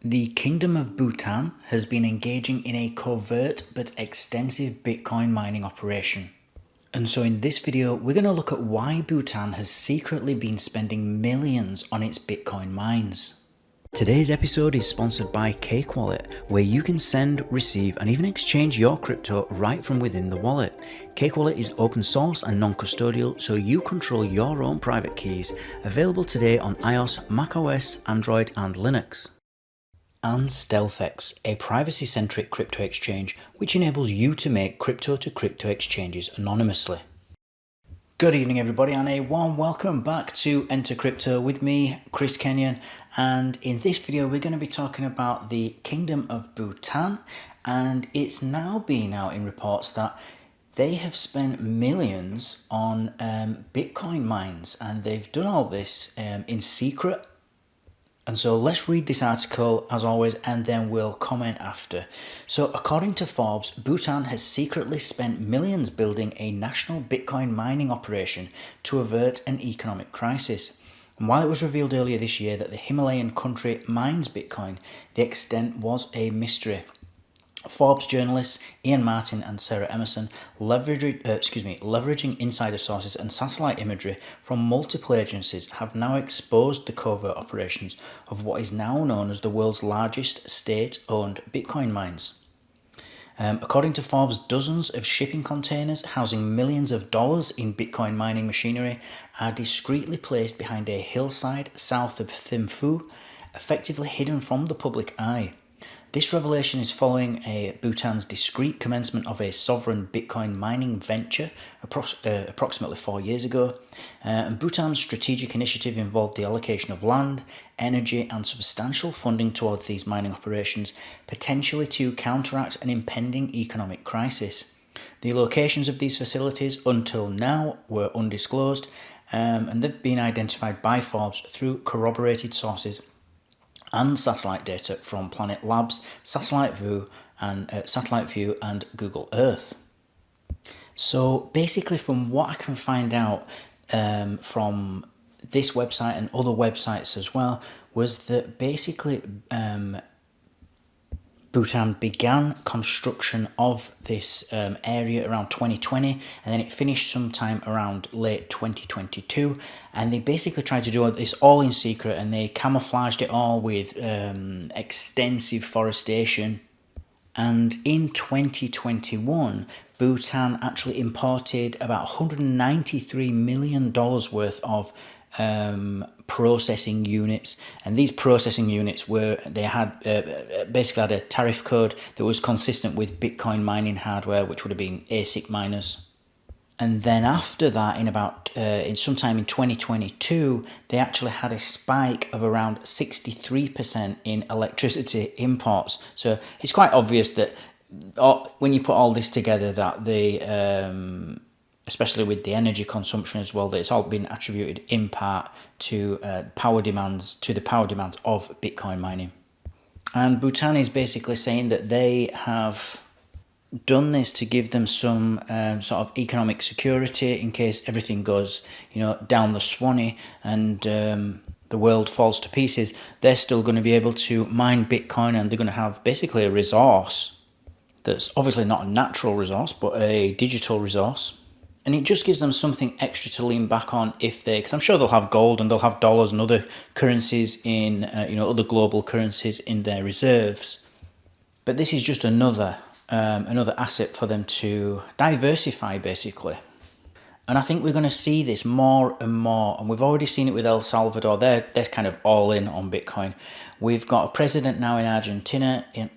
The Kingdom of Bhutan has been engaging in a covert but extensive Bitcoin mining operation. And so in this video, we're going to look at why Bhutan has secretly been spending millions on its Bitcoin mines. Today's episode is sponsored by Cake Wallet, where you can send, receive, and even exchange your crypto right from within the wallet. Cake Wallet is open source and non-custodial, so you control your own private keys, available today on iOS, macOS, Android, and Linux. And StealthEX, a privacy-centric crypto exchange which enables you to make crypto-to-crypto exchanges anonymously. Good evening everybody, and a warm welcome back to Enter Crypto with me, Chris Kenyon, and in this video we're going to be talking about the Kingdom of Bhutan, and it's now been out in reports that they have spent millions on Bitcoin mines, and they've done all this in secret. And so let's read this article as always, and then we'll comment after. So according to Forbes, Bhutan has secretly spent millions building a national Bitcoin mining operation to avert an economic crisis. And while it was revealed earlier this year that the Himalayan country mines Bitcoin, the extent was a mystery. Forbes journalists Ian Martin and Sarah Emerson, leveraging insider sources and satellite imagery from multiple agencies, have now exposed the covert operations of what is now known as the world's largest state-owned Bitcoin mines. According to Forbes, dozens of shipping containers housing millions of dollars in Bitcoin mining machinery are discreetly placed behind a hillside south of Thimphu, effectively hidden from the public eye. This revelation is following Bhutan's discreet commencement of a sovereign Bitcoin mining venture approximately 4 years ago. And Bhutan's strategic initiative involved the allocation of land, energy, and substantial funding towards these mining operations, potentially to counteract an impending economic crisis. The locations of these facilities until now were undisclosed, and they've been identified by Forbes through corroborated sources and satellite data from Planet Labs, Satellite View, and Google Earth. So basically, from what I can find out from this website and other websites as well, was that basically Bhutan began construction of this area around 2020, and then it finished sometime around late 2022, and they basically tried to do this all in secret, and they camouflaged it all with extensive forestation. And in 2021, Bhutan actually imported about $193 million worth of processing units, and these processing units basically had a tariff code that was consistent with Bitcoin mining hardware, which would have been ASIC miners. And then after that, in sometime in 2022, they actually had a spike of around 63% in electricity imports. So it's quite obvious that when you put all this together, that especially with the energy consumption as well, that it's all been attributed in part to the power demands of Bitcoin mining. And Bhutan is basically saying that they have done this to give them some sort of economic security in case everything goes, down the Swanee and the world falls to pieces. They're still going to be able to mine Bitcoin, and they're going to have basically a resource that's obviously not a natural resource, but a digital resource. And it just gives them something extra to lean back on because I'm sure they'll have gold and they'll have dollars and other currencies in, other global currencies in their reserves. But this is just another asset for them to diversify, basically. And I think we're going to see this more and more, and we've already seen it with El Salvador. They're kind of all in on Bitcoin. We've got a president now in Argentina in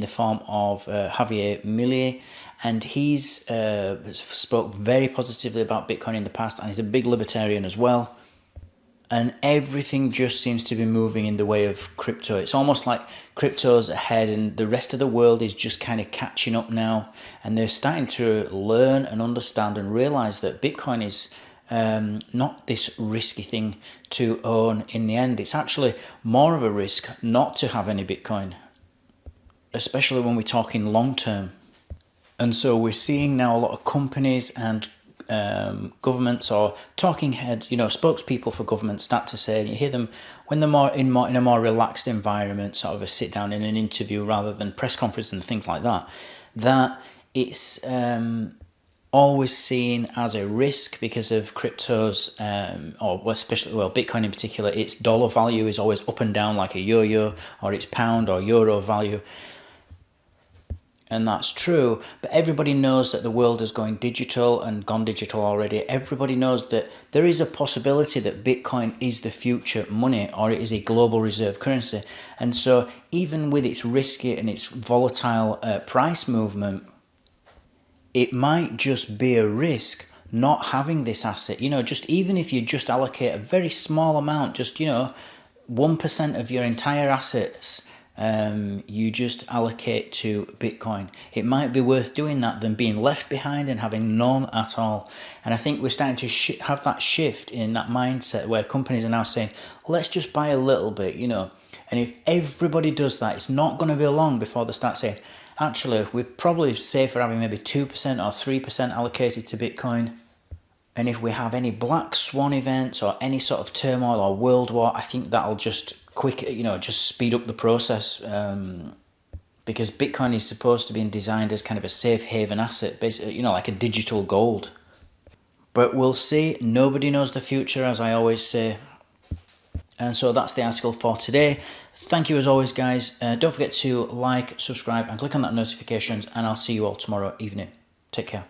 the form of Javier Milei, and he's spoke very positively about Bitcoin in the past, and he's a big libertarian as well. And everything just seems to be moving in the way of crypto. It's almost like crypto's ahead and the rest of the world is just kind of catching up now. And they're starting to learn and understand and realize that Bitcoin is not this risky thing to own in the end. It's actually more of a risk not to have any Bitcoin, especially when we're talking long term. And so we're seeing now a lot of companies and governments or talking heads, you know, spokespeople for governments start to say, and you hear them when they're in a more relaxed environment, sort of a sit down in an interview rather than press conference and things like that, that it's always seen as a risk because of cryptos, or especially, well, Bitcoin in particular. Its dollar value is always up and down like a yo-yo, or its pound or euro value. And that's true, but everybody knows that the world is going digital and gone digital already. Everybody knows that there is a possibility that Bitcoin is the future money, or it is a global reserve currency. And so even with its risky and its volatile price movement, it might just be a risk not having this asset. You know, just even if you just allocate a very small amount, just, you know, 1% of your entire assets, you just allocate to Bitcoin. It might be worth doing that than being left behind and having none at all. And I think we're starting to have that shift in that mindset where companies are now saying, let's just buy a little bit, you know. And if everybody does that, it's not going to be long before they start saying, actually, we're probably safer having maybe 2% or 3% allocated to Bitcoin. And if we have any black swan events or any sort of turmoil or world war, I think that'll just just speed up the process, because Bitcoin is supposed to be designed as kind of a safe haven asset, basically, you know, like a digital gold. But we'll see. Nobody knows the future, as I always say. And so that's the article for today. Thank you as always, guys. Don't forget to like, subscribe, and click on that notifications, and I'll see you all tomorrow evening. Take care.